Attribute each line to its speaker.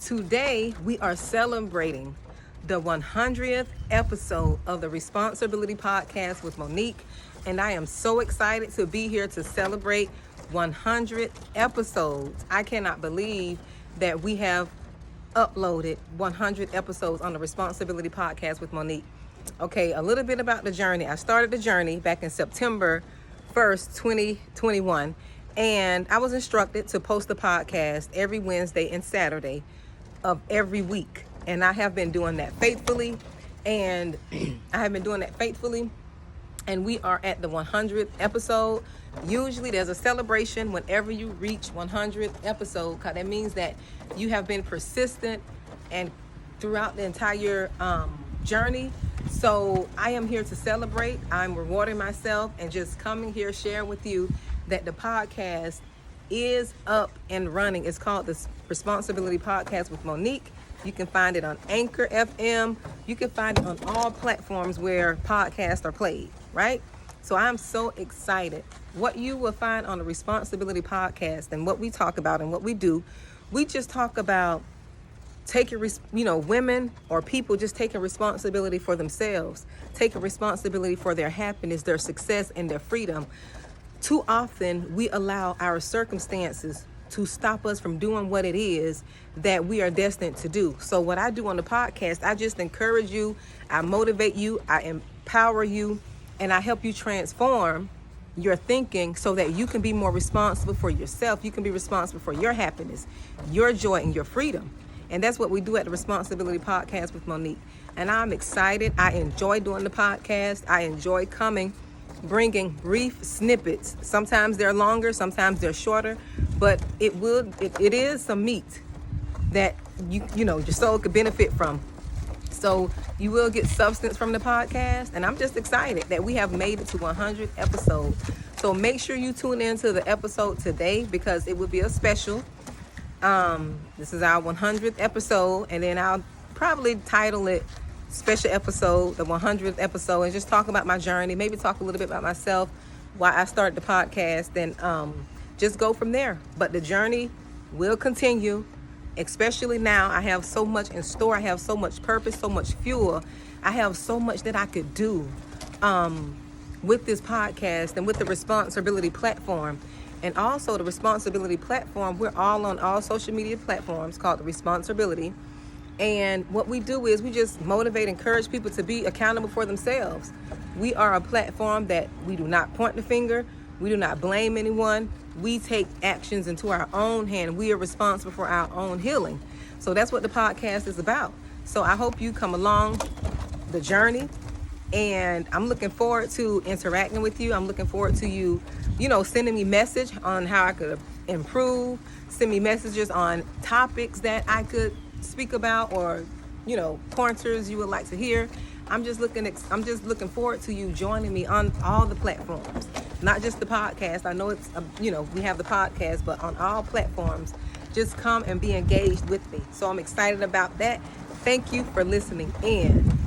Speaker 1: Today, we are celebrating the 100th episode of the Responsibility Podcast with Monique, and I am so excited to be here to celebrate 100 episodes. I cannot believe that we have uploaded 100 episodes on the Responsibility Podcast with Monique. Okay, a little bit about the journey. I started the journey back in September 1st, 2021, and I was instructed to post the podcast every Wednesday and Saturday of every week. And I have been doing that faithfully, and and we are at the 100th episode. Usually there's a celebration whenever you reach 100th episode, because that means that you have been persistent and throughout the entire journey. So I am here to celebrate. I'm rewarding myself and just coming here sharing with you that the podcast is up and running. It's called the Responsibility Podcast with Monique. You can find it on Anchor FM. You can find it on all platforms where podcasts are played, right? So I'm so excited. What you will find on the Responsibility Podcast and what we talk about and what we do, we just talk about women or people just taking responsibility for themselves, taking responsibility for their happiness, their success, and their freedom. Too often, we allow our circumstances to stop us from doing what it is that we are destined to do. So what I do on the podcast, I just encourage you, I motivate you, I empower you, and I help you transform your thinking so that you can be more responsible for yourself. You can be responsible for your happiness, your joy, and your freedom. And that's what we do at the Responsibility Podcast with Monique. And I'm excited. I enjoy doing the podcast. I enjoy bringing brief snippets. Sometimes they're longer, sometimes they're shorter, but it is some meat that your soul could benefit from. So you will get substance from the podcast, and I'm just excited that we have made it to 100 episodes. So make sure you tune into the episode today, because it will be a special. This is our 100th episode, and then I'll probably title it special episode, the 100th episode, and just talk about my journey, maybe talk a little bit about myself, why I started the podcast, and just go from there. But the journey will continue, especially now. I have so much in store. I have so much purpose, so much fuel. I have so much that I could do with this podcast and with the Responsibility platform. And also the Responsibility platform, we're all on all social media platforms called the Responsibility. And what we do is we just motivate, encourage people to be accountable for themselves. We are a platform that we do not point the finger. We do not blame anyone. We take actions into our own hand. We are responsible for our own healing. So that's what the podcast is about. So I hope you come along the journey. And I'm looking forward to interacting with you. I'm looking forward to you, sending me message on how I could improve. Send me messages on topics that I could speak about, or pointers you would like to hear. I'm just looking forward to you joining me on all the platforms, not just the podcast. I know it's we have the podcast, but on all platforms, just come and be engaged with me. So I'm excited about that. Thank you for listening in.